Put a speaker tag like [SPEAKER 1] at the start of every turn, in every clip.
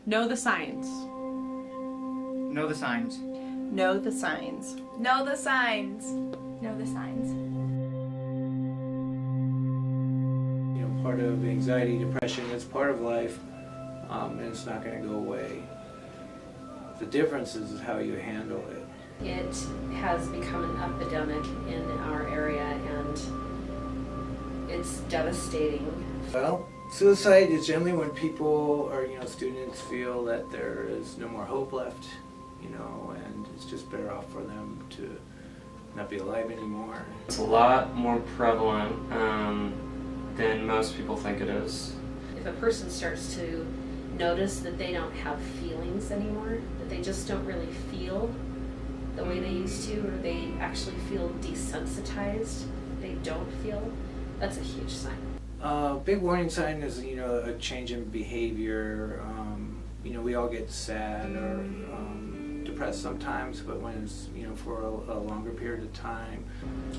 [SPEAKER 1] Know the signs.
[SPEAKER 2] Know the signs.
[SPEAKER 3] Know the signs.
[SPEAKER 4] Know the signs. Know the signs.
[SPEAKER 5] You know, part of anxiety, depression, it's part of life, and it's not going to go away. The difference is how you handle it.
[SPEAKER 6] It has become an epidemic in our area, and it's devastating.
[SPEAKER 5] Well, suicide is generally when people or, students feel that there is no more hope left, and it's just better off for them to not be alive anymore.
[SPEAKER 7] It's a lot more prevalent than most people think it is.
[SPEAKER 6] If a person starts to notice that they don't have feelings anymore, that they just don't really feel the way they used to, or they actually feel desensitized, they don't feel, that's a huge sign.
[SPEAKER 5] Big warning sign is, a change in behavior. We all get sad or depressed sometimes, but when it's, for a longer period of time.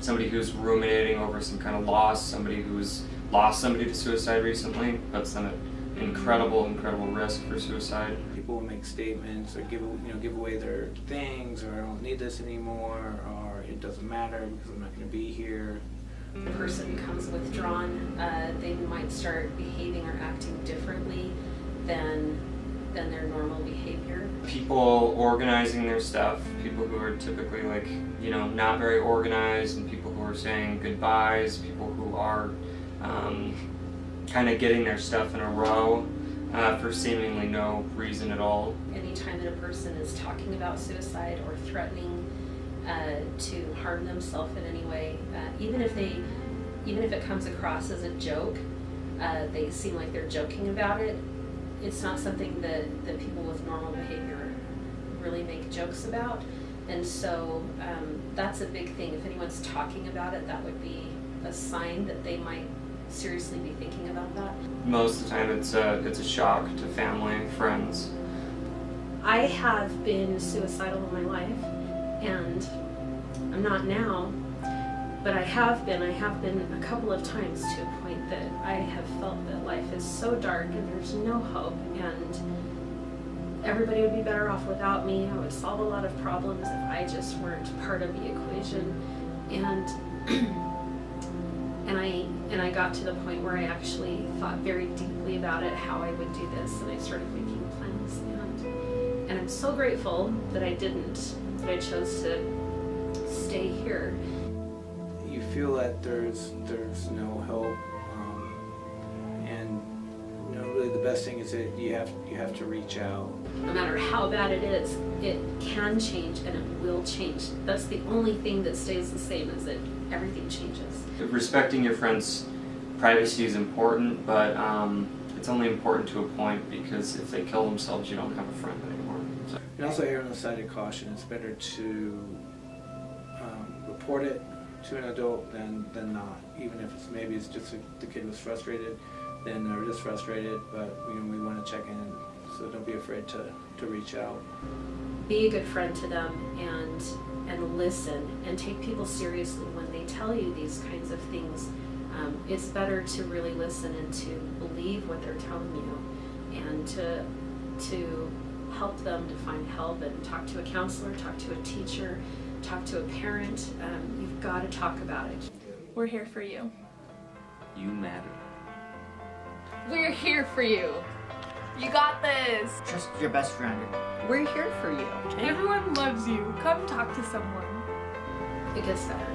[SPEAKER 7] Somebody who's ruminating over some kind of loss, somebody who's lost somebody to suicide recently, puts them at incredible risk for suicide.
[SPEAKER 5] People will make statements or give away their things, or I don't need this anymore, or it doesn't matter because I'm not going to be here.
[SPEAKER 6] The person becomes withdrawn, they might start behaving or acting differently than their normal behavior.
[SPEAKER 7] People organizing their stuff, people who are typically not very organized, and people who are saying goodbyes, people who are kind of getting their stuff in a row for seemingly no reason at all.
[SPEAKER 6] Anytime that a person is talking about suicide or threatening to harm themselves in any way, even if it comes across as a joke, they seem like they're joking about it. It's not something that people with normal behavior really make jokes about, and so that's a big thing. If anyone's talking about it, that would be a sign that they might seriously be thinking about that.
[SPEAKER 7] Most of the time it's a shock to family, friends.
[SPEAKER 6] I have been suicidal in my life, and I'm not now, but I have been a couple of times to a point that I have felt that life is so dark and there's no hope, and everybody would be better off without me. I would solve a lot of problems if I just weren't part of the equation, and and I got to the point where I actually thought very deeply about it, how I would do this, and I started making plans, and I'm so grateful that I didn't, that I chose to stay here.
[SPEAKER 5] You feel that there's no hope, and really the best thing is that you have to reach out.
[SPEAKER 6] No matter how bad it is, it can change and it will change. That's the only thing that stays the same, is that everything changes.
[SPEAKER 7] Respecting your friends' privacy is important, but it's only important to a point, because if they kill themselves, you don't have a friend anymore. So.
[SPEAKER 5] And also err on the side of caution. It's better to report it to an adult than not. Even if it's just the kid was frustrated, then they're just frustrated, but we want to check in, so don't be afraid to reach out.
[SPEAKER 6] Be a good friend to them, and listen, and take people seriously when they tell you these kinds of things. It's better to really listen and to believe what they're telling you, and to help them to find help, and talk to a counselor, talk to a teacher, talk to a parent. You've got to talk about it.
[SPEAKER 4] We're here for you.
[SPEAKER 2] You matter.
[SPEAKER 4] We're here for you. You got this.
[SPEAKER 2] Trust your best friend.
[SPEAKER 3] We're here for you.
[SPEAKER 4] Everyone loves you. Come talk to someone.
[SPEAKER 6] It gets better.